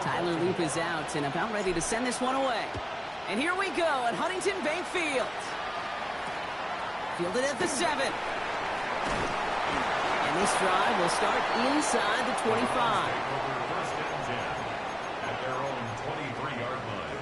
Tyler Loop is out and about ready to send this one away. And here we go at Huntington Bank Field. Fielded at the 7. And this drive will start inside the 25. At their own 23-yard line.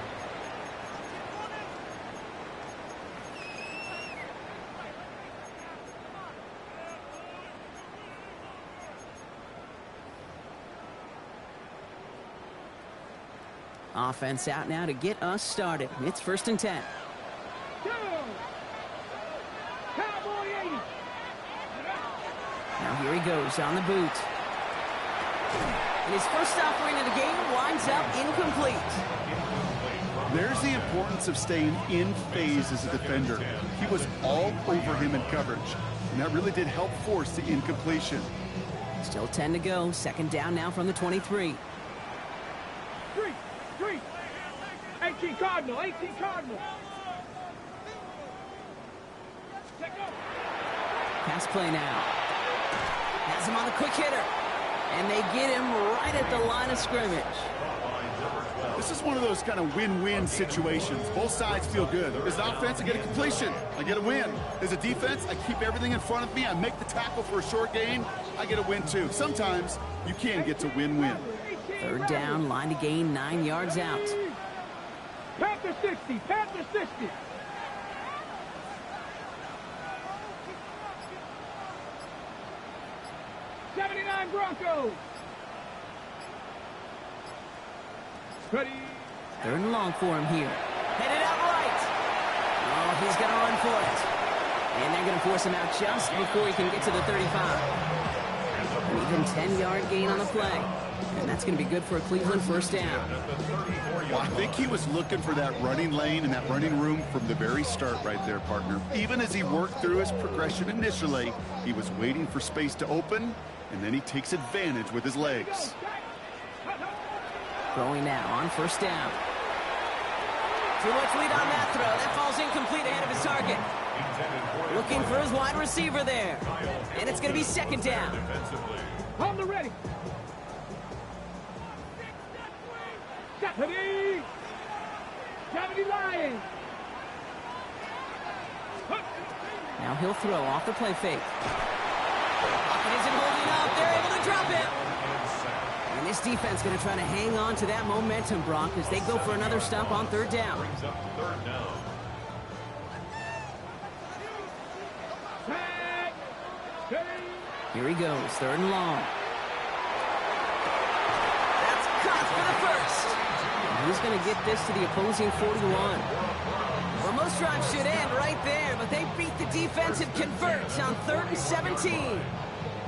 Offense out now to get us started. It's 1st and 10. Now here he goes on the boot. And his first offering of the game winds up incomplete. There's the importance of staying in phase as a defender. He was all over him in coverage, and that really did help force the incompletion. Still 10 to go. 2nd down now from the 23. 18 Cardinal, 18 Cardinal. Pass play now. Has him on the quick hitter. And they get him right at the line of scrimmage. This is one of those kind of win-win situations. Both sides feel good. As an offense, I get a completion. I get a win. As a defense, I keep everything in front of me. I make the tackle for a short gain. I get a win, too. Sometimes you can get to win-win. 3rd down, line to gain 9 yards out. Panther 60, Panther 60. '79 Broncos. Ready. 3rd and long for him here. Headed out right. Oh, he's going to run for it. And they're going to force him out just before he can get to the 35. An even 10-yard gain on the play. And that's going to be good for a Cleveland 1st down. Well, I think he was looking for that running lane and that running room from the very start right there, partner. Even as he worked through his progression initially, he was waiting for space to open, and then he takes advantage with his legs. Throwing now on 1st down. Too much lead on that throw. That falls incomplete ahead of his target. Looking for his wide receiver there. And it's going to be 2nd down. On the ready. Deputy! Deputy Lions! Now he'll throw off the play fake. Pocket isn't holding up. They're able to drop it. And this defense going to try to hang on to that momentum, Brock, as they go for another stop on 3rd down. Here he goes, 3rd and long. That's caught for the 1st. He's going to get this to the opposing 41. Well, most drives should end right there, but they beat the defense and convert on 3rd and 17.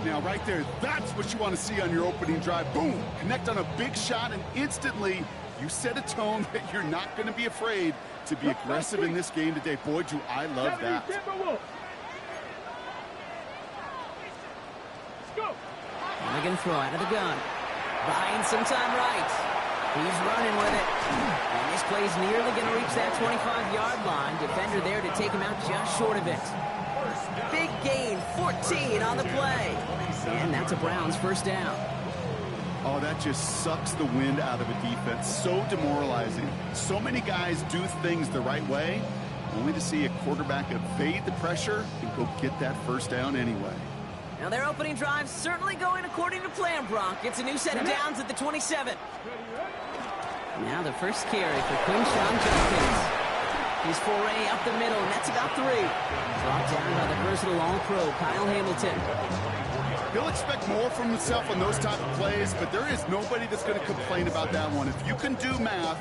Now, right there, that's what you want to see on your opening drive. Boom! Connect on a big shot, and instantly you set a tone that you're not going to be afraid to be aggressive in this game today. Boy, do I love that. And they're going to throw out of the gun. Buying some time right. He's running with it. And this play's nearly going to reach that 25-yard line. Defender there to take him out just short of it. Big gain, 14 on the play. And that's a Browns 1st down. Oh, that just sucks the wind out of a defense. So demoralizing. So many guys do things the right way, only to see a quarterback evade the pressure and go get that 1st down anyway. Now their opening drive certainly going according to plan, Brock. It's a new set of downs at the 27. Now the first carry for Quinshawn Judkins. His foray up the middle, and that's about 3. Brought down by the versatile all-pro, Kyle Hamilton. He'll expect more from himself on those type of plays, but there is nobody that's going to complain about that one. If you can do math,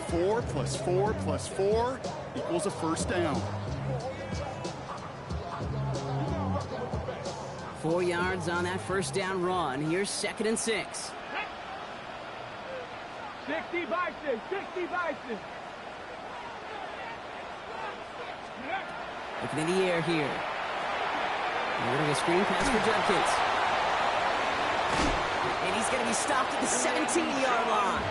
4 + 4 + 4 equals a 1st down. 4 yards on that 1st down run. Here's 2nd and 6. 60 Bison, 60 Bison. Looking in the air here. We're going to screen pass for Judkins. And he's going to be stopped at the 17-yard line.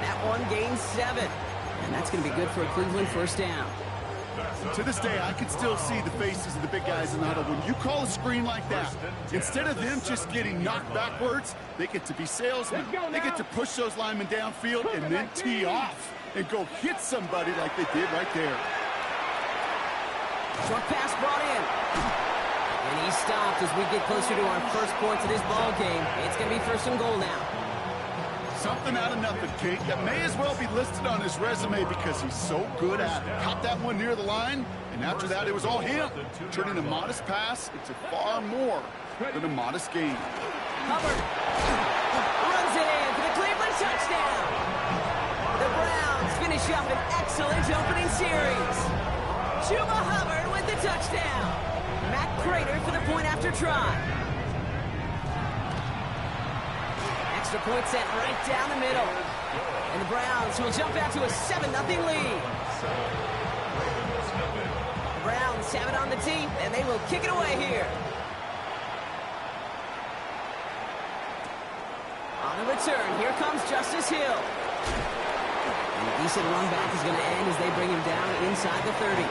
That one gains 7. And that's going to be good for a Cleveland 1st down. To this day, I can still see the faces of the big guys in the huddle. When you call a screen like that, instead of them just getting knocked backwards, they get to be salesmen. They get to push those linemen downfield and then tee off and go hit somebody like they did right there. Short pass brought in. And he stopped as we get closer to our first points of this ball game. It's going to be first and goal now. Something out of nothing, Kate. That may as well be listed on his resume because he's so good at it. Caught that one near the line, and after that, it was all him. Turning a modest pass into far more than a modest gain. Hubbard runs it in for the Cleveland touchdown. The Browns finish up an excellent opening series. Chuba Hubbard with the touchdown. Matt Prater for the point after try. Extra point set right down the middle. And the Browns will jump out to a 7-0 lead. The Browns have it on the tee, and they will kick it away here. On the return, here comes Justice Hill. And a decent run back is going to end as they bring him down inside the 30.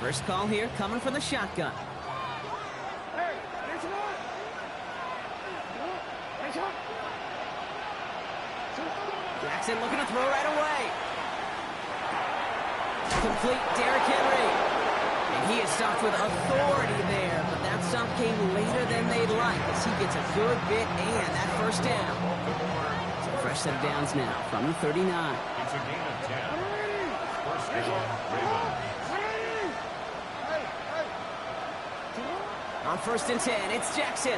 First call here coming from the shotgun. Jackson looking to throw right away. Complete Derrick Henry. And he is stopped with authority there, but that stop came later than they'd like as he gets a good bit and that first down. So fresh set of downs now from the 39. It's a gain of 10. First down, Ravens. On first and 10, it's Jackson.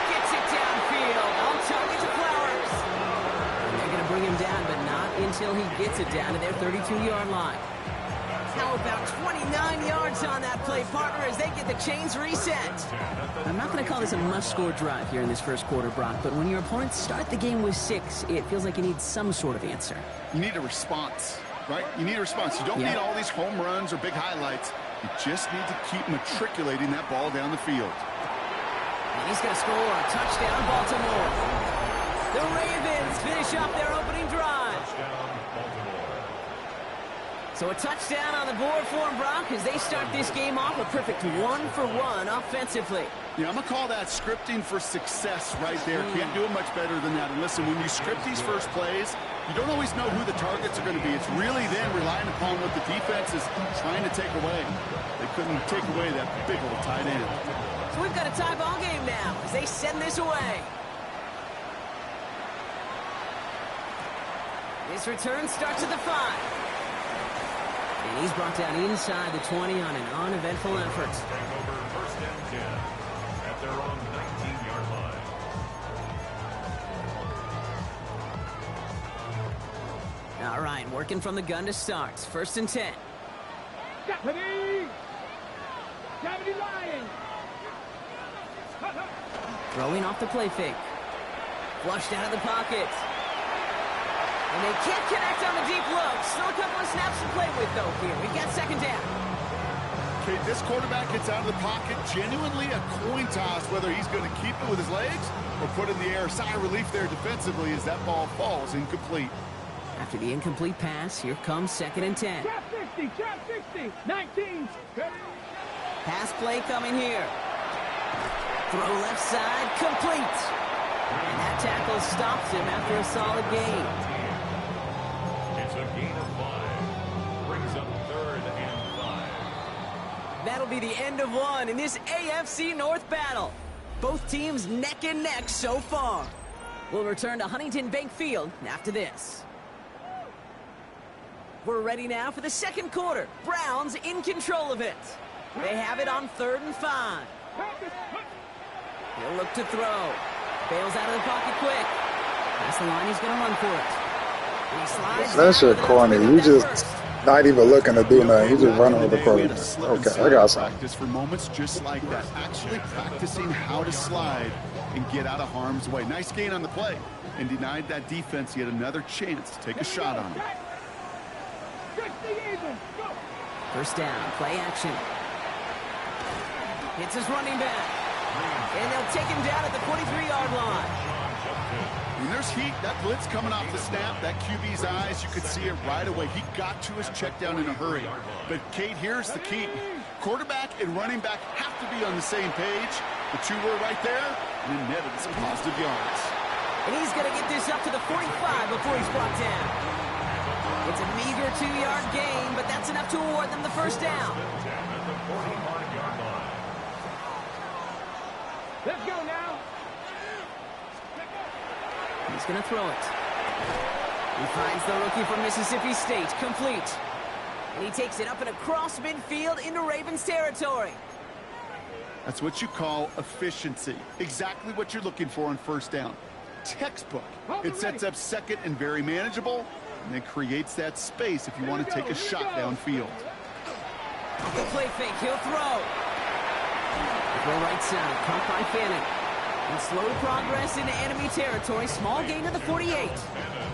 Gets it downfield. On target to Flowers. And they're going to bring him down, but not until he gets it down to their 32-yard line. How about 29 yards on that play, partner, as they get the chains reset? I'm not going to call this a must-score drive here in this first quarter, Brock, but when your opponents start the game with 6, it feels like you need some sort of answer. You need a response, right? You need a response. You don't need all these home runs or big highlights. You just need to keep matriculating that ball down the field. And he's going to score a touchdown, Baltimore. The Ravens finish up their opening drive. Touchdown, Baltimore. So a touchdown on the board for them, Brock, as they start this game off a perfect 1-for-1 offensively. Yeah, I'm going to call that scripting for success right there. Can't do it much better than that. And listen, when you script these first plays, you don't always know who the targets are going to be. It's really then relying upon what the defense is trying to take away. They couldn't take away that big old tight end. So we've got a tie ball game now as they send this away. This return starts at the 5. And he's brought down inside the 20 on an uneventful effort. Take over first and 10 at their own 19-yard line. All right, working from the gun to start. First and 10. Deputy Lion. Throwing off the play fake. Flushed out of the pocket. And they can't connect on the deep look. Still a couple of snaps to play with, though, here. We've got second down. Okay, this quarterback gets out of the pocket. Genuinely a coin toss whether he's going to keep it with his legs or put it in the air. Sigh of relief there defensively as that ball falls incomplete. After the incomplete pass, here comes second and 10. Trap 60, 19. Pass play coming here. Throw left side, complete. And that tackle stops him after a solid gain. It's a gain of 5. Brings up third and 5. That'll be the end of one in this AFC North battle. Both teams neck and neck so far. We'll return to Huntington Bank Field after this. We're ready now for the second quarter. Browns in control of it. They have it on 3rd and 5. He'll look to throw. Bails out of the pocket quick. Past the line, he's going to run for it. And he slides. That's your corny. You just not even looking to do nothing. You just running with the quarterback. Okay, I got some. Practice for moments just like that. Actually practicing how to slide and get out of harm's way. Nice gain on the play. And denied that defense yet another chance to take a shot on it. First down, play action. Hits his running back. And they'll take him down at the 43-yard line. When there's heat, that blitz coming off the snap, that QB's eyes, you could see it right away. He got to his check down in a hurry. But, Kate, here's the key. Quarterback and running back have to be on the same page. The two were right there, and it netted some positive yards. And he's going to get this up to the 45 before he's brought down. It's a meager 2-yard gain, but that's enough to award them the first down. Let's go now. He's going to throw it. He finds the rookie from Mississippi State, complete. And he takes it up and across midfield into Ravens territory. That's what you call efficiency. Exactly what you're looking for on first down. Textbook. It sets up second and very manageable, and it creates that space if you want to take a shot downfield. The play fake, he'll throw. Throw right side, caught by Fanning. And slow progress into enemy territory, small gain to the 48.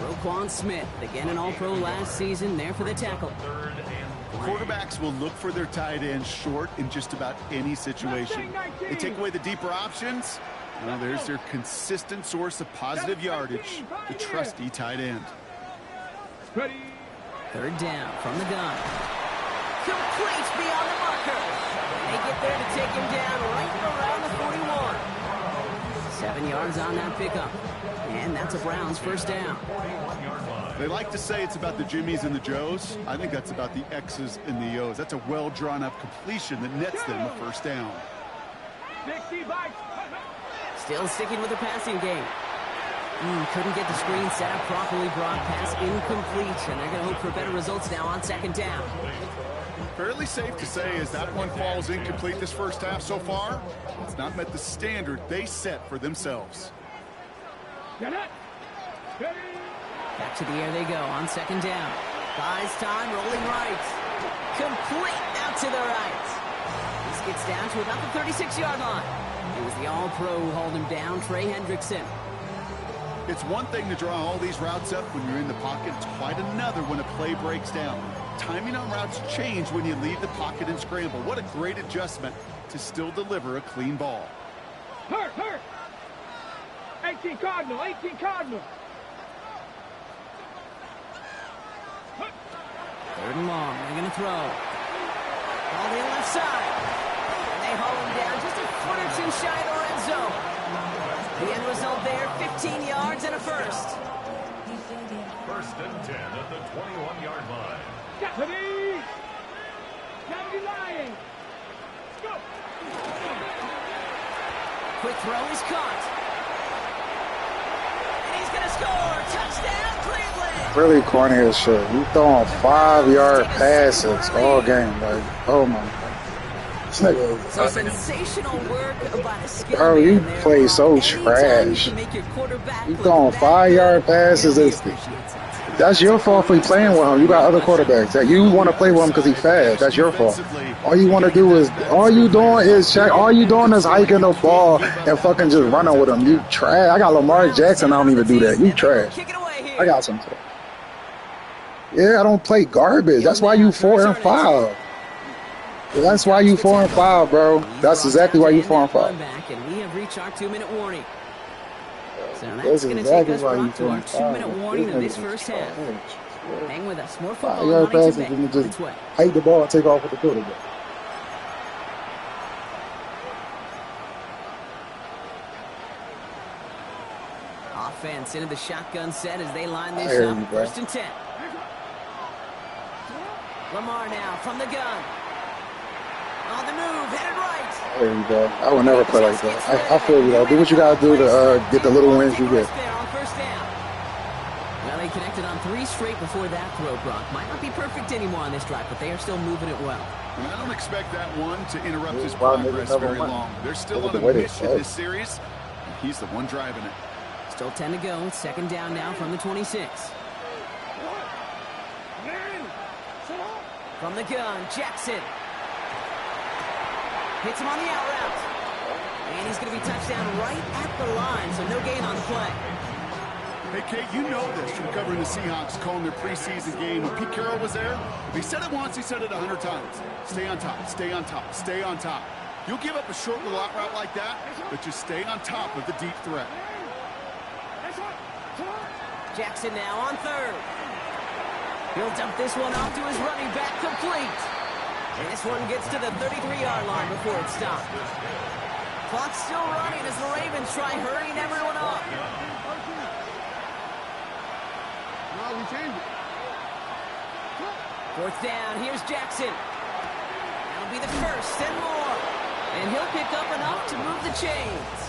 Roquan Smith, again an All-Pro last season, there for the tackle. Quarterbacks will look for their tight end short in just about any situation. They take away the deeper options. Well, there's their consistent source of positive yardage, the trusty tight end. Third down from the gun. Complete beyond the marker. They get there to take him down right around the 41. 7 yards on that pickup. And that's a Browns first down. They like to say it's about the Jimmies and the Joes. I think that's about the X's and the O's. That's a well-drawn-up completion that nets them a first down. Still sticking with the passing game. Couldn't get the screen set up properly. Broad pass incomplete. And they're going to hope for better results now on second down. Fairly safe to say as that one falls incomplete this first half so far, it's not met the standard they set for themselves. Back to the air they go on second down. Buys time, rolling right. Complete out to the right. This gets down to about the 36-yard line. It was the All-Pro who hauled him down, Trey Hendrickson. It's one thing to draw all these routes up when you're in the pocket. It's quite another when a play breaks down. Timing on routes change when you leave the pocket and scramble. What a great adjustment to still deliver a clean ball. Hurt. 18 Cardinal. Third and long, they're going to throw. Ball to the left side. And they haul him down just a foot or two shy of the red zone. The end result there, 15 yards and a first. First and 10 at the 21-yard line. Stephanie! Lying. Go! Quick throw is caught. And he's going to score. Touchdown, Cleveland. Really corny as shit. You throwing 5-yard passes all game. Like, oh my God. So sensational work by the skill Bro, you man there. play so Anytime trash. You can make your quarterback You look throwing bad, 5-yard passes. really appreciates it. That's your fault for playing with him. You got other quarterbacks that you want to play with him because he's fast. That's your fault. All you want to do is, all you doing is hiking the ball and fucking just running with him. You trash. I got Lamar Jackson. I don't even do that. You trash. Kick it away here. I got some. Yeah, I don't play garbage. That's why you 4 and 5. That's why you 4 and 5, bro. That's exactly why you 4 and 5. And we have reached our 2-minute warning. So that's That's going to exactly take us why you to our 4 and 5. 2-minute warning of this first half. Hang with us. More football 5-yard on passes Bay. and On just its way. hike the ball and take off with the quarterback. Offense into the shotgun set as they line this hear up. you, bro. First and 10. Lamar now from the gun. On the move, headed right. There you go. I would never play like that. I feel you, though. Do what you got to do to get the little wins you get. There on first down. Well, they connected on 3 straight before that throw, Brock. Might not be perfect anymore on this drive, but they are still moving it well. And I don't expect that one to interrupt his Wow, nigga, progress number very one. long. They're still Look on at a the way they mission play. this series. He's the one driving it. Still 10 to go. Second down now from the 26. From the gun, Jackson. Hits him on the out route. And he's going to be touched down right at the line, so no gain on the play. Hey, Kate, you know this from covering the Seahawks, calling their preseason game. When Pete Carroll was there, if he said it once, he said it 100 times. Stay on top, stay on top, stay on top. You'll give up a short little out route like that, but just stay on top of the deep threat. Jackson now on third. He'll dump this one off to his running back, complete. And this one gets to the 33-yard line before it stops. Clock's still running as the Ravens try hurrying everyone up. No, we changed it. Fourth down, here's Jackson. That'll be the first and more. And he'll pick up enough to move the chains.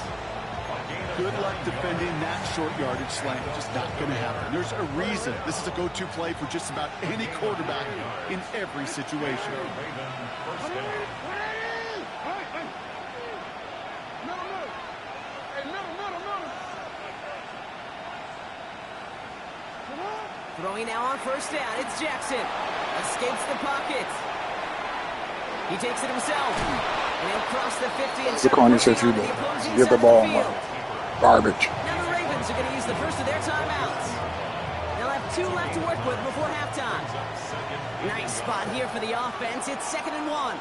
Good luck defending that short yardage slant. Just not going to happen. There's a reason this is a go-to play for just about any quarterback in every situation. Throwing now on first down, it's Jackson. Escapes the pocket. He takes it himself. And he'll cross the 50. It's the corner shit you do. Get the ball. Garbage. Now the Ravens are going to use the first of their timeouts. They'll have 2 left to work with before halftime. Nice spot here for the offense. It's 2nd and 1.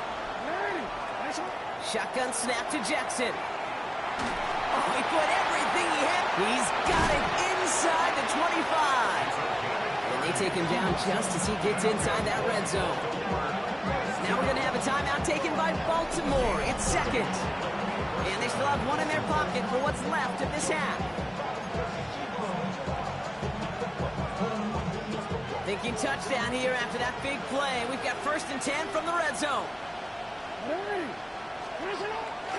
Shotgun snap to Jackson. Oh, he put everything he had. He's got it inside the 25. And they take him down just as he gets inside that red zone. Now we're going to have a timeout taken by Baltimore. It's 2nd. And they still have 1 in their pocket for what's left of this half. Thinking touchdown here after that big play. We've got 1st and 10 from the red zone.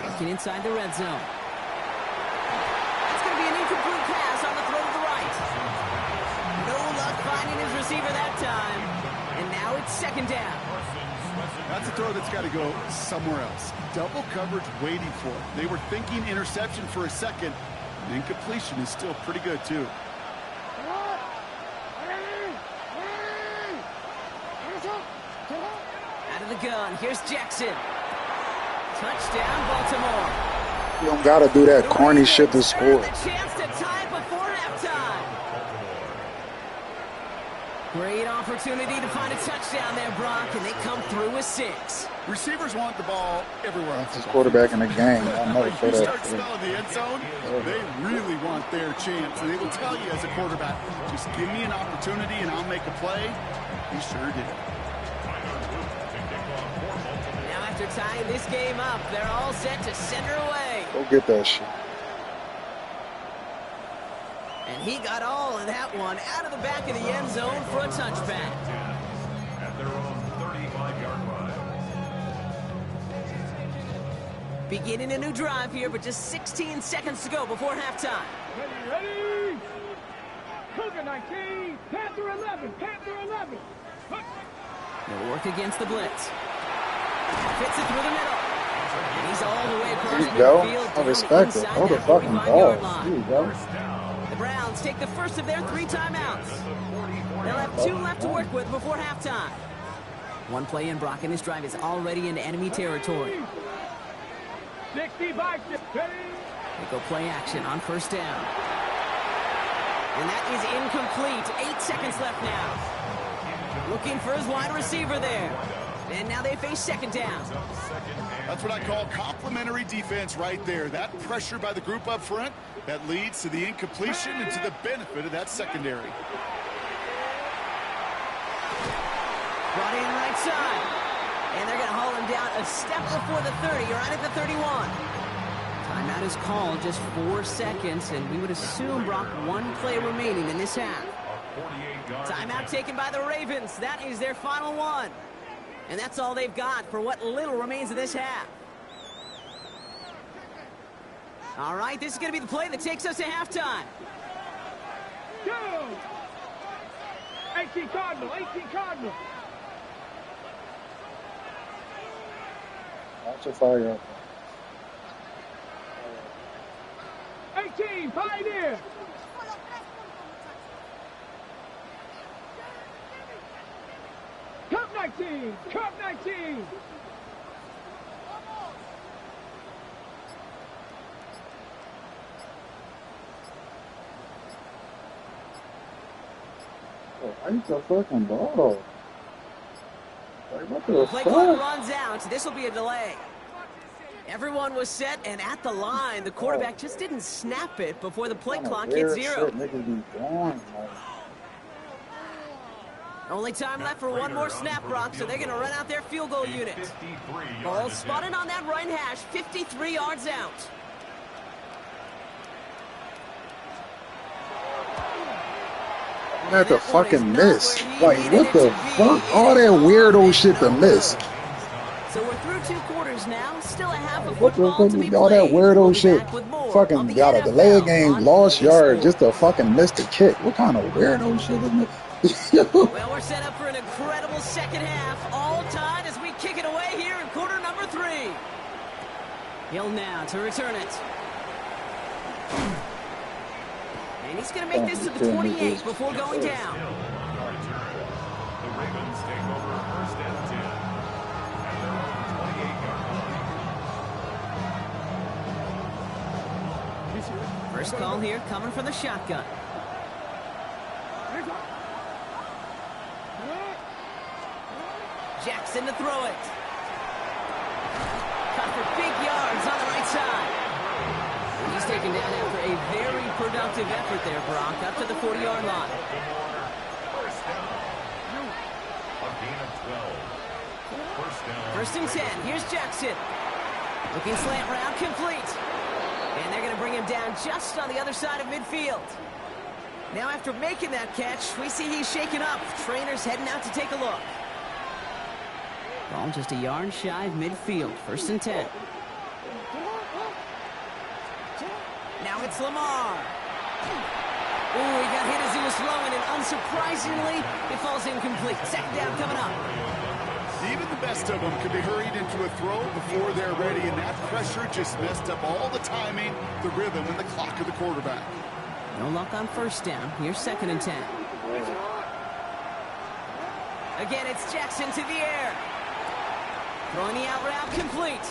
Looking inside the red zone. That's going to be an incomplete pass on the throw to the right. No luck finding his receiver that time. And now it's 2nd down. That's a throw that's got to go somewhere else. Double coverage waiting for it. They were thinking interception for a second. And incompletion is still pretty good, too. Out of the gun, here's Jackson. Touchdown, Baltimore. You don't got to do that corny shit to score. Chance to tie it before halftime. Great opportunity to find a touchdown there, Brock, and they come through with 6. Receivers want the ball everywhere. That's his quarterback in the game. I know for You that. start smelling the end zone, they really want their chance. And they will tell you as a quarterback, just give me an opportunity and I'll make a play. He sure did. Now after tying this game up, they're all set to send her away. Go get that shit. And he got all of that one out of the back of the end zone for a touchback. At their own 35-yard line. Beginning a new drive here, but just 16 seconds to go before halftime. Ready? Cougar 19, Panther 11, Panther 11. They'll work against the blitz. Fits it through the middle. And he's all the way across There you the go. field. I respect it. Hold the fucking ball. There you go. The Browns take the first of their 3 timeouts. They'll have 2 left to work with before halftime. One play in, Brock, and this drive is already into enemy territory. 65, They go play action on first down. And that is incomplete. 8 seconds left now. Looking for his wide receiver there. And now they face 2nd down. That's what I call complimentary defense right there. That pressure by the group up front, that leads to the incompletion and to the benefit of that secondary. Brought in right side. And they're going to haul him down a step before the 30, right at the 31. Timeout is called, just 4 seconds, and we would assume, Brock, 1 play remaining in this half. Timeout taken by the Ravens. That is their final one. And that's all they've got for what little remains of this half. All right, this is going to be the play that takes us to halftime. go! 18 Cardinal, 18 Cardinal. Watch your fire. 18, Pioneer. Cup 19, Cup 19. I used to fucking ball. Like, what the Play fuck? clock runs out. This will be a delay. Everyone was set and at the line. The quarterback just didn't snap it before the play clock hit Weird 0. shit niggas be doing, like. Only time left for one more snap, Brock, so they're going to run out their field goal unit. Ball spotted on that right hash, 53 yards out. Had to fucking miss. Like, what the fuck? All that weirdo shit to miss. So we're through 2 quarters now. Still a half of What the football to fuck? be All that played. weirdo We'll be shit. back with more on Fucking the got a NFL delay game, on lost Fox yard, Sports. just to fucking miss the kick. What kind of weirdo shit is this? Well, we're set up for an incredible second half. All tied as we kick it away here in quarter number 3. Hill now to return it. And he's going to make this to the 28 before going down. The Ravens take over first and 10 at their own 28-yard line. First call here coming from the shotgun. Jackson to throw it. Cut for big yards on the right side. And he's taken down after a very productive effort there, Brock, up to the 40-yard line. First down. A gain of 12. First down. First and 10. Here's Jackson. Looking slant route, complete. And they're going to bring him down just on the other side of midfield. Now after making that catch, we see he's shaken up. Trainer's heading out to take a look. Ball just a yard shy of midfield. First and 10. Now it's Lamar. Ooh, he got hit as he was throwing, and unsurprisingly, it falls incomplete. Second down coming up. Even the best of them could be hurried into a throw before they're ready, and that pressure just messed up all the timing, the rhythm, and the clock of the quarterback. No luck on first down. Here's second and 10. Again, it's Jackson to the air. Throwing the out route, complete.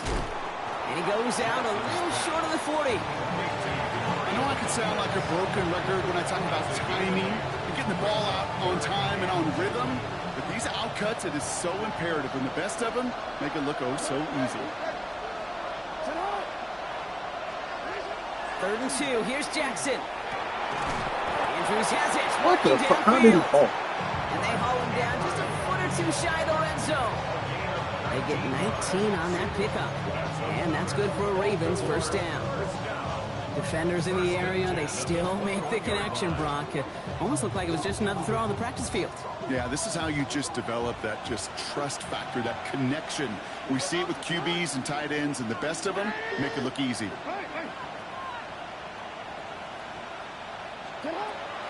And he goes out a little short of the 40. I know I can sound like a broken record when I talk about timing and getting the ball out on time and on rhythm, but these outcuts, it is so imperative, and the best of them make it look oh so easy. Third and 2. Here's Jackson. Andrews has it. What the Walking fuck? How did he downfield. fall? And they haul him down just a foot or 2 shy of the red zone. They get 19 on that pickup. And that's good for a Ravens first down. Defenders in the area, they still make the connection, Brock. It almost looked like it was just another throw on the practice field. Yeah, this is how you just develop that just trust factor, that connection. We see it with QBs and tight ends, and the best of them make it look easy.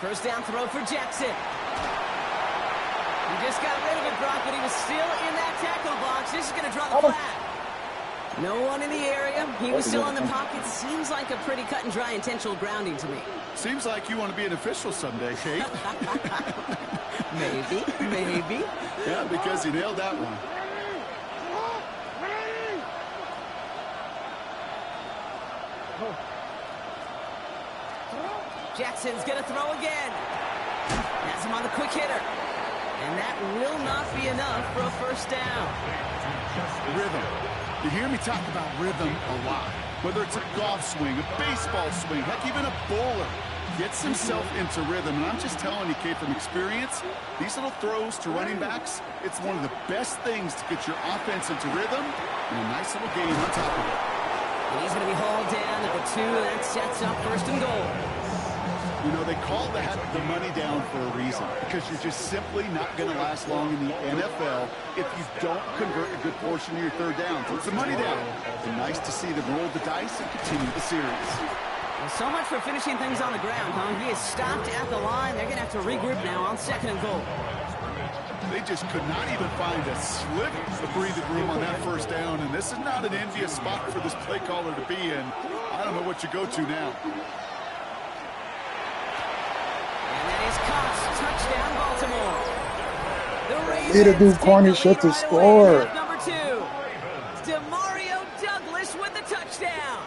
First down throw for Jackson. He just got rid of it, Brock, but he was still in that tackle box. This is going to draw the flag. No one in the area. He was still in the pocket. Seems like a pretty cut and dry intentional grounding to me. Seems like you want to be an official someday, Kate. Maybe. Yeah, because he nailed that one. Jackson's going to throw again. That's him on the quick hitter. And that will not be enough for a first down. Rhythm. You hear me talk about rhythm a lot. Whether it's a golf swing, a baseball swing, heck, even a bowler gets himself into rhythm. And I'm just telling you, Kate, from experience, these little throws to running backs, it's one of the best things to get your offense into rhythm and a nice little game on top of it. And he's going to be hauled down at the 2. That sets up first and goal. You know, they call that the money down for a reason, because you're just simply not going to last long in the NFL if you don't convert a good portion of your third down. So it's the money down. And nice to see them roll the dice and continue the series. Well, so much for finishing things on the ground, huh? He is stopped at the line. They're going to have to regroup now on second and goal. They just could not even find a sliver of breathing room on that first down, and this is not an envious spot for this play caller to be in. I don't know what you go to now. Touchdown, Baltimore. The Ravens Need to do corny take the shit to lead score. right away in half number 2. Demario Douglas with the touchdown.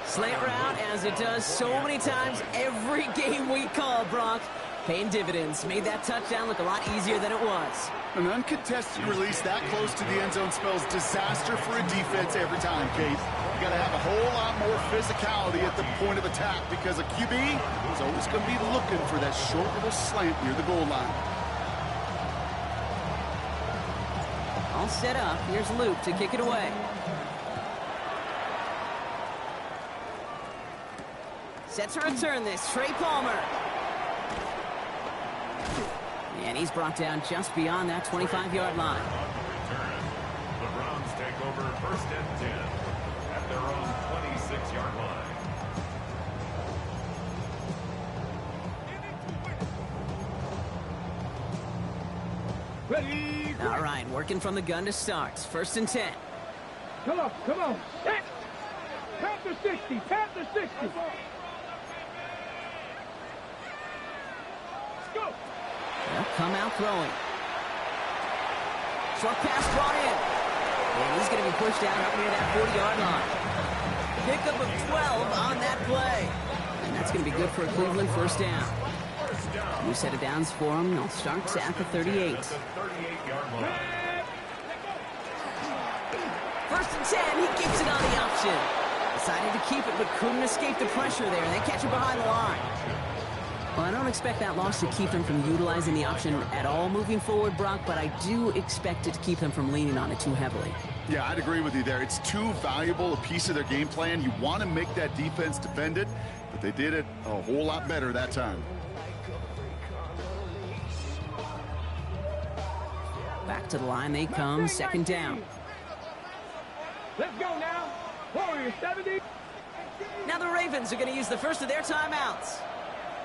Slant route, as it does so many times every game we call, Brock. Paying dividends. Made that touchdown look a lot easier than it was. An uncontested release that close to the end zone spells disaster for a defense every time, Kate. You got to have a whole lot more physicality at the point of attack because a QB is always going to be looking for that short little slant near the goal line. All set up. Here's Luke to kick it away. Set to return this. Trey Palmer. And he's brought down just beyond that 25-yard line. On the return, the Browns take over 1st and 10 at their own 26-yard line. Ready. All right, working from the gun to start. 1st and 10. Come on, come on. Set. Tap the 60, tap the 60. Let's go. They'll come out throwing. Short pass brought in. And he's going to be pushed out up near that 40-yard line. Pickup of 12 on that play. And that's going to be good for a Cleveland 1st down. New set of downs for him. They'll start at the 38. 38-yard line. 1st and 10. He keeps it on the option. Decided to keep it, but couldn't escape the pressure there. They catch it behind the line. Well, I don't expect that loss to keep them from utilizing the option at all moving forward, Brock, but I do expect it to keep them from leaning on it too heavily. Yeah, I'd agree with you there. It's too valuable a piece of their game plan. You want to make that defense defend it, but they did it a whole lot better that time. Back to the line they come, 2nd down. Let's go now. Warriors 70. Now the Ravens are going to use the first of their timeouts,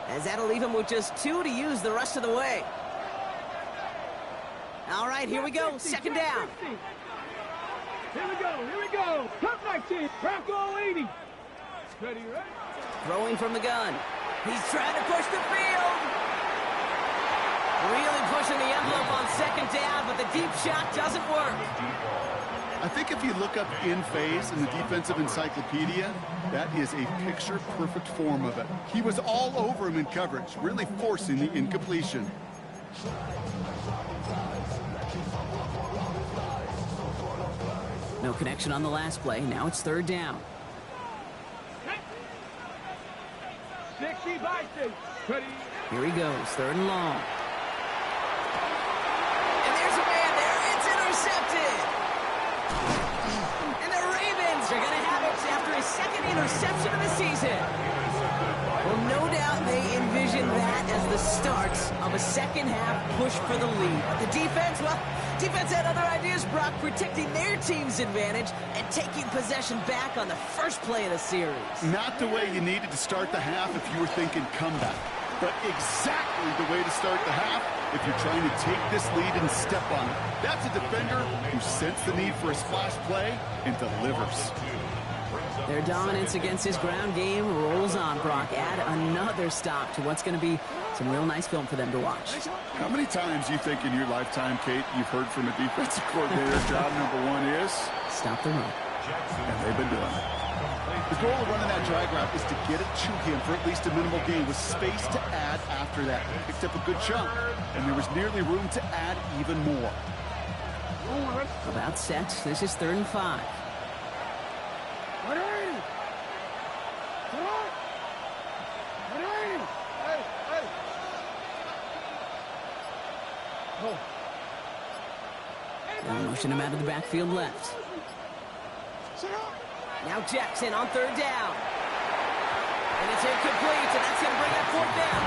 as that'll leave them with just 2 to use the rest of the way. All right, here we go. 2nd down. Here we go, here we go. Top 19, Bronco 80. Ready, ready? Throwing from the gun. He's trying to push the field. Really pushing the envelope on 2nd down, but the deep shot doesn't work. I think if you look up in phase in the defensive encyclopedia, that is a picture-perfect form of it. He was all over him in coverage, really forcing the incompletion. No connection on the last play. Now it's 3rd down. 60 by 6. Ready? Here he goes, 3rd and long. And there's a man there. It's intercepted. And the Ravens are going to have it after his 2nd interception of the season. Well, no doubt they envision that as the start of a 2nd half push for the lead. But the defense, well, defense had other ideas, Brock, protecting their team's advantage and taking possession back on the first play of the series. Not the way you needed to start the half if you were thinking comeback, but exactly the way to start the half if you're trying to take this lead and step on it. That's a defender who sensed the need for a splash play and delivers. Their dominance against his ground game rolls on, Brock. Add another stop to what's going to be some real nice film for them to watch. How many times do you think in your lifetime, Kate, you've heard from a defensive coordinator, job number 1 is? Stop the run. And they've been doing it. The goal of running that drag route is to get it to him for at least a minimal gain with space to add after that. He picked up a good chunk, and there was nearly room to add even more. About set. This is 3rd and 5. They'll motion him out of the backfield left. Now Jackson on 3rd down. And it's incomplete, and that's going to bring up 4th down.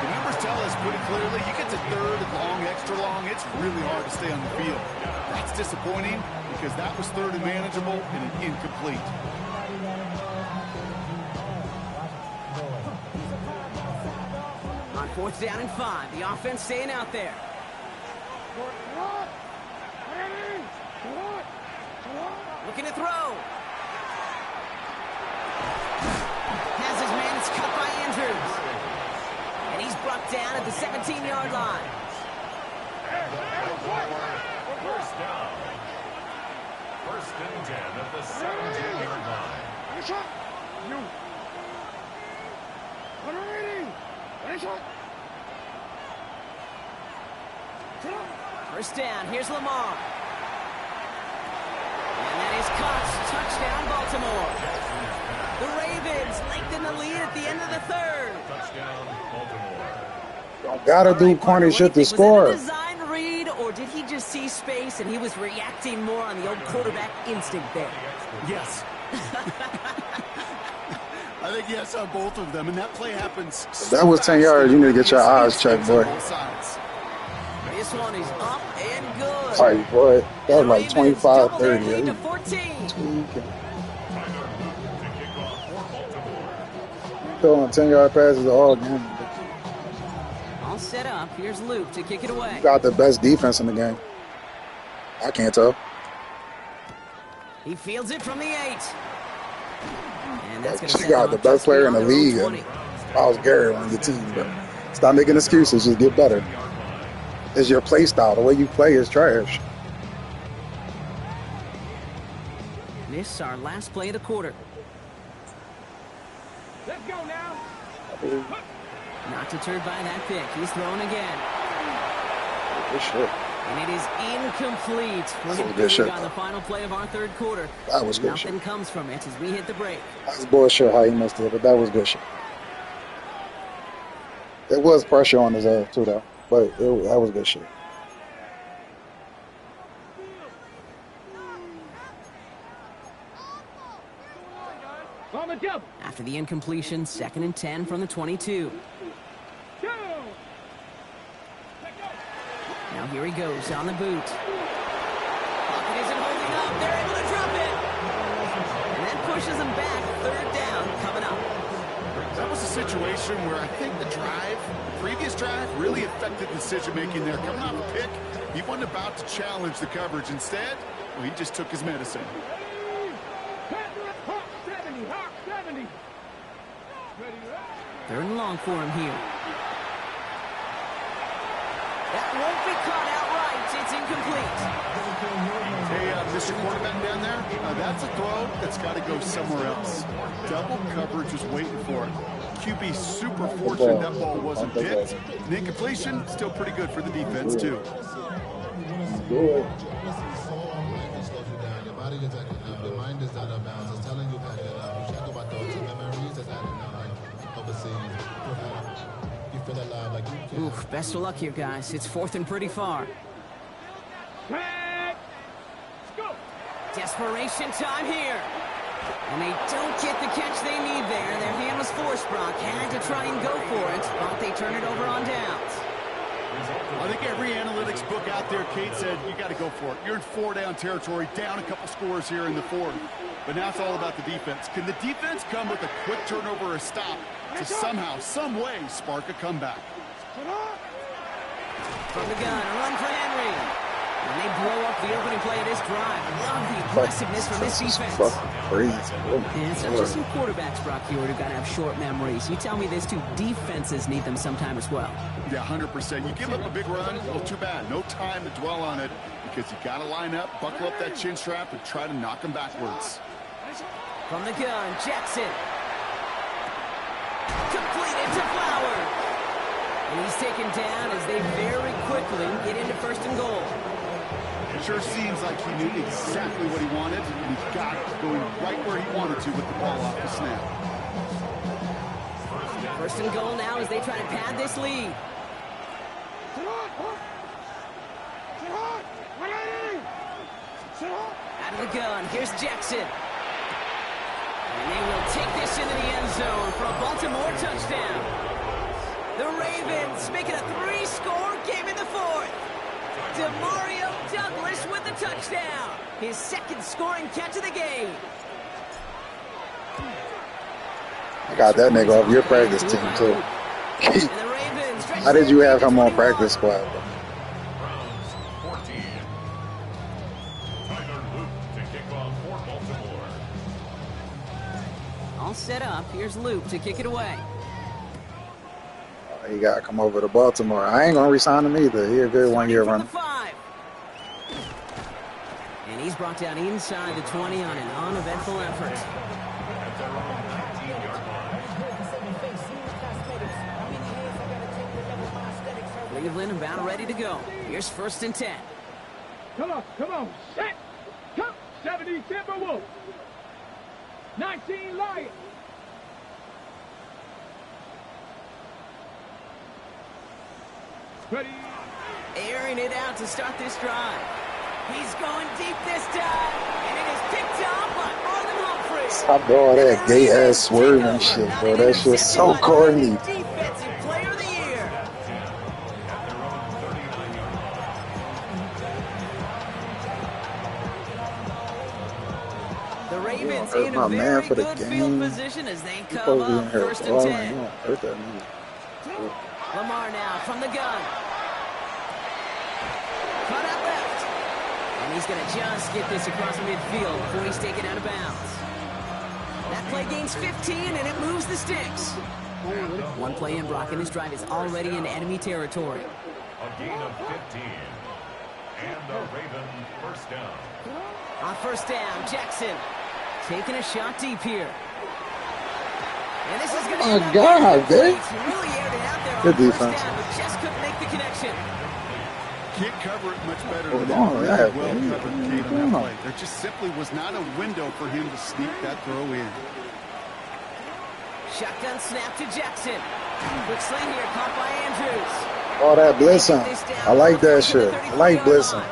The numbers tell us pretty clearly, you get to 3rd and long, extra long, it's really hard to stay on the field. That's disappointing because that was 3rd and manageable and an incomplete. On 4th down and 5, the offense staying out there. Looking to throw. Has his man, it's cut by Andrews. And he's brought down at the 17-yard line. 1st down. 1st and 10 at the 17-yard line. First down, here's Lamar. And that is caught. Touchdown, Baltimore. The Ravens lengthen the lead at the end of the third. Touchdown, Baltimore. Don't gotta do corny shit to score. Was that a design read, or did he just see space and he was reacting more on the old quarterback instinct there? Yes. I think yes on both of them, and that play happens. That was 10 yards. You need to get your eyes checked, boy. This one is up and good. All right, boy. That was like 25-30. To 14. Throwing 10-yard passes all game. All set up. Here's Luke to kick it away. You got the best defense in the game. I can't tell. He fields it from the 8. And that's going to You got the best player in the league. Miles Garrett on your team, but stop making excuses. Just get better. It's your play style. The way you play is trash. This our last play of the quarter. Let's go now. Not deterred by that pick. He's throwing again. Good shit. And it is incomplete. We're That was going good shit, on the final play of our third quarter. That was good Nothing shit. comes from it as we hit the break. That's bullshit how he missed it, but that was good shit. There was pressure on his ass too, though. But that was good shit. On the double. After the incompletion, 2nd and 10 from the 22. Now here he goes on the boot. Pocket isn't holding up. They're able to drop it. And that pushes them back. 3rd down coming up. That was a situation where I think the previous drive, really affected decision-making there. Coming off a pick, he wasn't about to challenge the coverage. Instead, well, he just took his medicine. Hawk 70. Hawk 70. 3rd and long for him here. That won't be caught outright. It's incomplete. Hey, Mr. Quarterback down there, that's a throw that's got to go somewhere else. Double coverage was waiting for it. QB super fortunate that ball wasn't picked. And incompletion, still pretty good for the defense, too. Good. Oof, best of luck here, guys. It's 4th and pretty far. Let's go. Desperation time here. And they don't get the catch they need there. Their hand was forced, Brock. Had to try and go for it, but they turn it over on downs. I think every analytics book out there, Kate, said you got to go for it. You're in 4-down territory, down a couple scores here in the 4th. But now it's all about the defense. Can the defense come with a quick turnover or a stop to somehow, some way, spark a comeback? From the gun, a run for Henry. And they blow up the opening play of this drive. Love the aggressiveness from this defense. Crazy. And it's not just some quarterbacks, Brock, here who got to have short memories. You tell me this too, defenses need them sometime as well. Yeah, 100%. You give up a big run, well, too bad. No time to dwell on it because you got to line up, buckle up that chin strap, and try to knock them backwards. From the gun, Jackson. Completed to Flowers. And he's taken down as they very quickly get into 1st and goal. It sure seems like he knew exactly what he wanted, and he got it going right where he wanted to with the ball off the snap. 1st and goal now as they try to pad this lead. Out of the gun, here's Jackson. And they will take this into the end zone for a Baltimore touchdown. The Ravens making a 3-score game in the 4th. Demario Douglas with the touchdown. His 2nd scoring catch of the game. I got that nigga off your practice team, too. How did you have him on practice squad? Browns 14. Tyler Luke to kick off for Baltimore. All set up. Here's Luke to kick it away. He got to come over to Baltimore. I ain't going to resign him either. He a good 1-year run. And he's brought down inside the 20 on an uneventful effort. Cleveland about ready to go. Here's 1st and 10. Come on, set, come, 70 Timberwolves, 19 Lions. Ready. Airing it out to start this drive. He's going deep this time, and it is picked up by Marlon Humphrey. Stop doing that gay-ass swerving shit, bro. That shit's so corny. Defensive Player of the Year. The Ravens in a very good field position as they come up 1st and 10. Lamar now from the gun. Cut out left. And he's going to just get this across midfield before he's taken out of bounds. That play gains 15, and it moves the sticks. One play in, Brock, and this drive is already in enemy territory. A gain of 15. And the Raven 1st down. On 1st down, Jackson taking a shot deep here. And this is going to Oh, God, really man. aired it out there on Good 1st defense. down, but just couldn't make the connection. Can't cover it much better Hold than on, that. yeah. Really well covered Kate on that play. There just simply was not a window for him to sneak that throw in. Shotgun snap to Jackson. Quick sling here, caught by Andrews. All that blitzing. I like that shit. I like blitzing.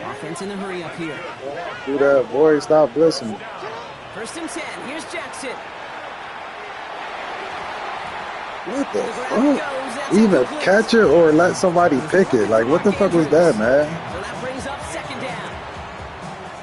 Offense in the hurry up here. Do that, boy. Stop blitzing. 1st and 10. Here's Jackson. What the fuck? Either catch it or let somebody pick it. Like, what the fuck was that, man? So that brings up 2nd down.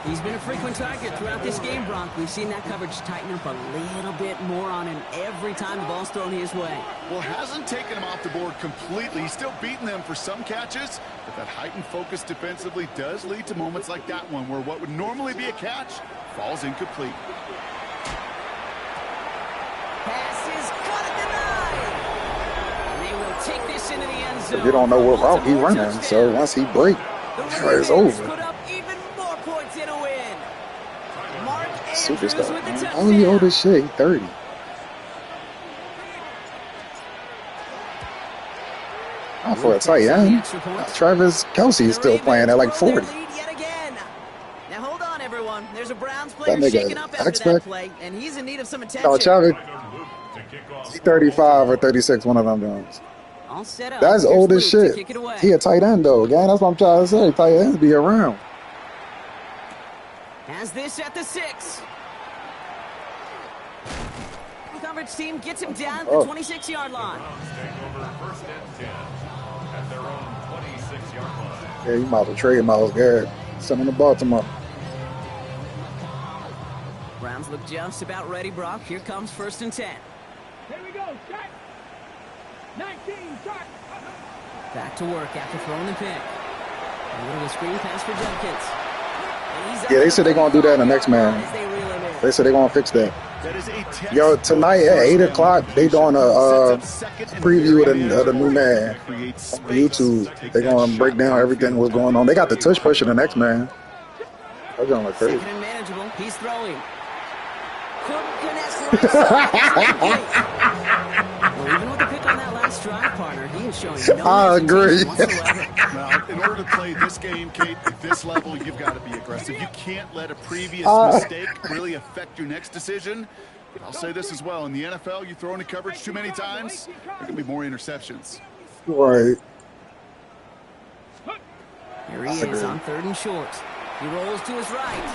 He's been a frequent target throughout this game, Bronk. We've seen that coverage tighten up a little bit more on him every time the ball's thrown his way. Well, hasn't taken him off the board completely. He's still beating them for some catches, but that heightened focus defensively does lead to moments like that one where what would normally be a catch falls incomplete. Pass is cut at the 9. And they will take this into the end zone. You don't know what route he running, so once he break, it's over. Put up even more points in a win. Mark Andrews Superstar, with the man. touchdown. How old old as shit? He 30. Not for a tight end. Travis Kelce's still playing at like 40. Now hold on, everyone. There's a Browns That player nigga shaking up after expect- that play, and he's in need of some attention. No, Travis, To kick off. he 35 or 36, one of them Jones. All set up. That's Here's old as Luke to shit. kick it away. He a tight end though, gang. That's what I'm trying to say. Tight ends be around. Has this at the 6. The coverage team gets him down at the 26-yard line. Browns take over 1st and 10 at their own 26-yard line. Yeah, you might as well trade Myles Garrett. Send him to Baltimore. Browns look just about ready, Brock. Here comes 1st and 10. Here we go, shot. 19, shot. Back to work after throwing the pick. A little of a screen pass for Jenkins. Yeah, they said they're going to do that in the next man. They said they're going to fix that. Yo, tonight at 8 o'clock, they doing a preview of the new man on YouTube. They're going to break down everything what's going on. They got the tush push in the next man. That's going to look crazy. Second and manageable. He's throwing. Couldn't connect right side. Well, even with the pick on that last drive, partner, he is showing no I agree. hesitation whatsoever. Well, in order to play this game, Kate, at this level, you've got to be aggressive. You can't let a previous mistake really affect your next decision. But I'll say this as well. In the NFL, you throw into coverage too many times, there can be more interceptions. Right. Here he is on 3rd and short. He rolls to his right,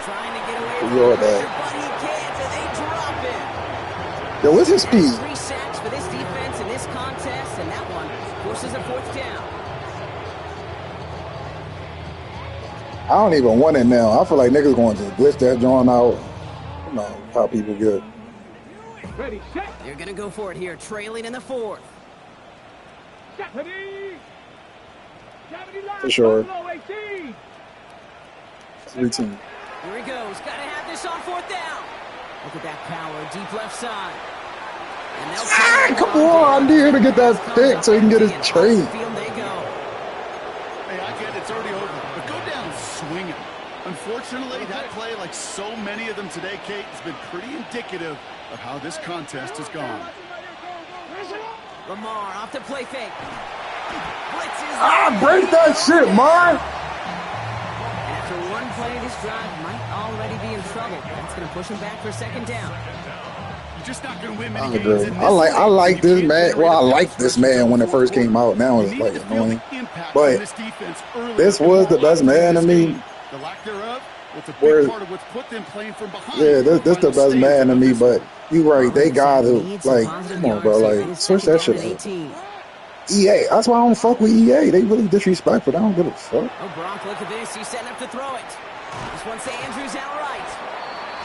trying to get away from You're the pressure, bad. but he can't, and they drop him. Yo, what's his speed? 3 sacks for this defense in this contest, and that one forces a 4th down. I don't even want it now. I feel like niggas going to glitch that joint out. You know how people get. Ready, set. They're going to go for it here, trailing in the 4th. Ready. 70 line, For sure. Buffalo 18. 3-team. Here he goes. Got to have this on 4th down. Look at that power, deep left side. And they'll Come on, dude, to get that stick so he can get his trade. Field they go. Hey, I get it. It's already over. But go down swinging. Unfortunately, that play, like so many of them today, Kate, has been pretty indicative of how this contest has gone. Lamar off the play fake. Break that shit, man. After one play, this drive might already be in trouble. That's going to push him back for second down. You're just not going to win many games in this I like this man. Well, I liked this man when it first came out. Now it's like annoying. But this was the best man to me. The lack thereof, it's a big part of what's put them playing from behind. Yeah, this the best man to me. But you right, they got to like, come on, bro, like switch that shit up. EA, that's why I don't fuck with EA. They really disrespectful. I don't give a fuck. Oh, Brock, look at this. He's setting up to throw it. This one, say Andrews outright.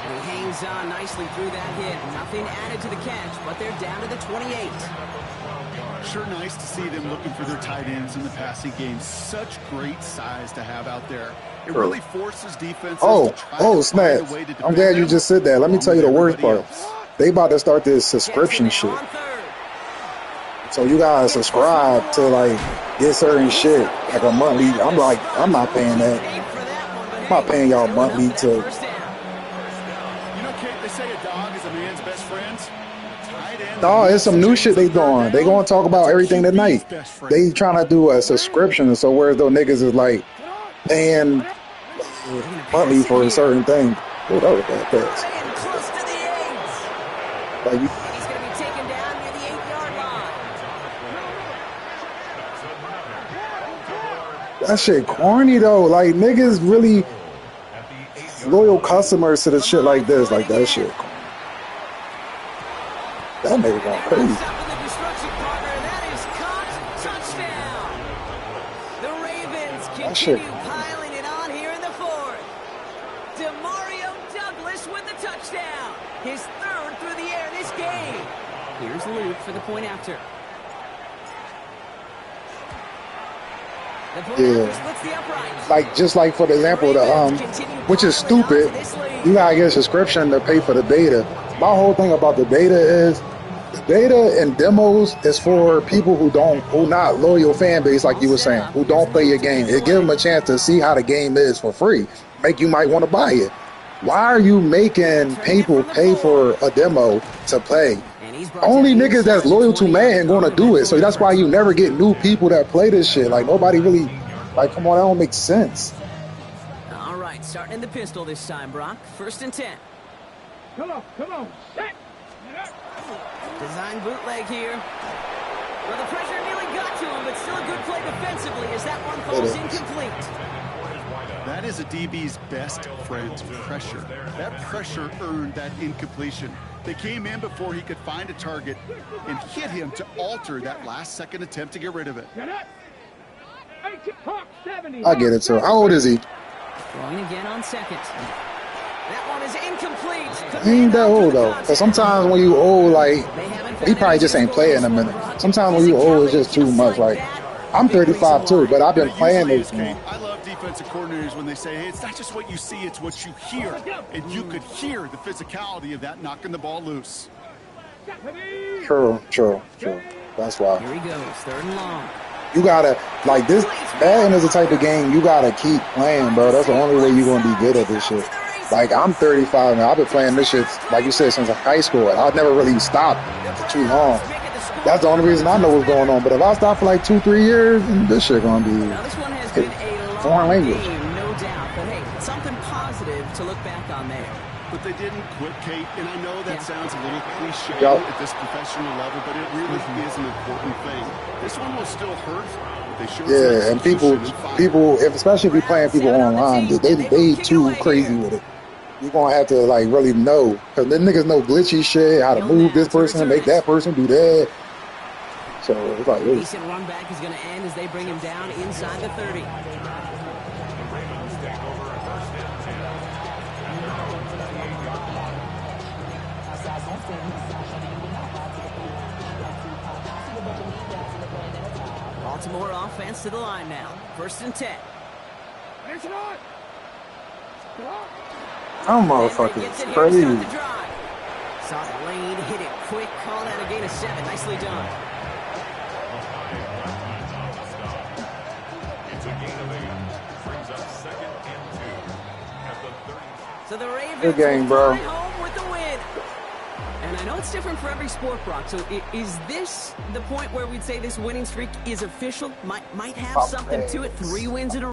And he hangs on nicely through that hit. Nothing added to the catch, but they're down to the 28. Sure nice to see them looking for their tight ends in the passing game. Such great size to have out there. It really forces defenses to try to snap. find a way to I'm glad you just said that. Let me tell you the worst part. else. They about to start this subscription shit. So you gotta subscribe to like get certain shit like a monthly. I'm like, I'm not paying that. I'm not paying y'all monthly to. You know, Kate, they say a dog is a man's best friend. No, it's some new shit they doing. They gonna talk about everything tonight. They trying to do a subscription, so where those niggas is like paying monthly for a certain thing. Oh, that was bad pass. Like you. He's going to be taken down near the 8-yard line. That shit corny though. Like niggas really loyal customers to the shit like this. Like that shit. That nigga going crazy. The Ravens continue piling it on here in the fourth. Demario Douglas with the touchdown. His third through the air this game. Here's Luke for the point after. Yeah. Like just like for the example, which is stupid. You gotta get a subscription to pay for the beta. My whole thing about the beta is the beta and demos is for people who not loyal fan base, like you were saying, who don't play your game. It gives them a chance to see how the game is for free. Make you might want to buy it. Why are you making people pay for a demo to play? Only niggas that's loyal to Madden gonna do it. So that's why you never get new people that play this shit. Like nobody really, like, come on, that don't make sense. All right, starting in the pistol this time, Brock. 1st and 10. Come on. Set. Design bootleg here. Well, the pressure nearly got to him, but still a good play defensively as that one falls incomplete. That is a DB's best friend, pressure. That pressure earned that incompletion. They came in before he could find a target and hit him to alter that last-second attempt to get rid of it. I get it, sir. How old is he? Throwing again on 2nd. That one is incomplete. He ain't that old, though. Because sometimes when you old, like, he probably just ain't playing in a minute. Sometimes when you old, it's just too much. Like, I'm 35, too, but I've been playing this game. I love defensive coordinators when they say, hey, it's not just what you see, it's what you hear. And you could hear the physicality of that knocking the ball loose. True. That's why. Here he goes, 3rd and long. You gotta, like, this, Madden is the type of game you gotta keep playing, bro. That's the only way you're gonna be good at this shit. Like, I'm 35 now. I've been playing this shit, like you said, since high school. And I've never really stopped for too long. That's the only reason I know what's going on. But if I stop for like 2-3 years, then this shit gonna be foreign language. No doubt, but hey, something positive to look back on there. But they didn't quit, Kate, and I know that sounds a little cliche at this professional level, but it really is an important thing. This one will still hurt, but they showed and people, especially if you're playing people online, they too crazy with it. You're gonna have to like really know, because the niggas know glitchy shit, how to move this person, make that person do that. So it's like, decent run back is going to end as they bring him down inside the 30. Baltimore offense to the line now. 1st and 10. Oh, motherfucker, it's crazy. Saw the lane, hit it quick, called out a gain of 7. Nicely done. It's a gain of 8. Brings up 2nd and 2 at the 30. So the Ravens good game, bro. home with the win. And a I know it's different for every sport, Brock. So is this the point where we'd say this winning streak is official? Might have something to it. 3 wins in a row.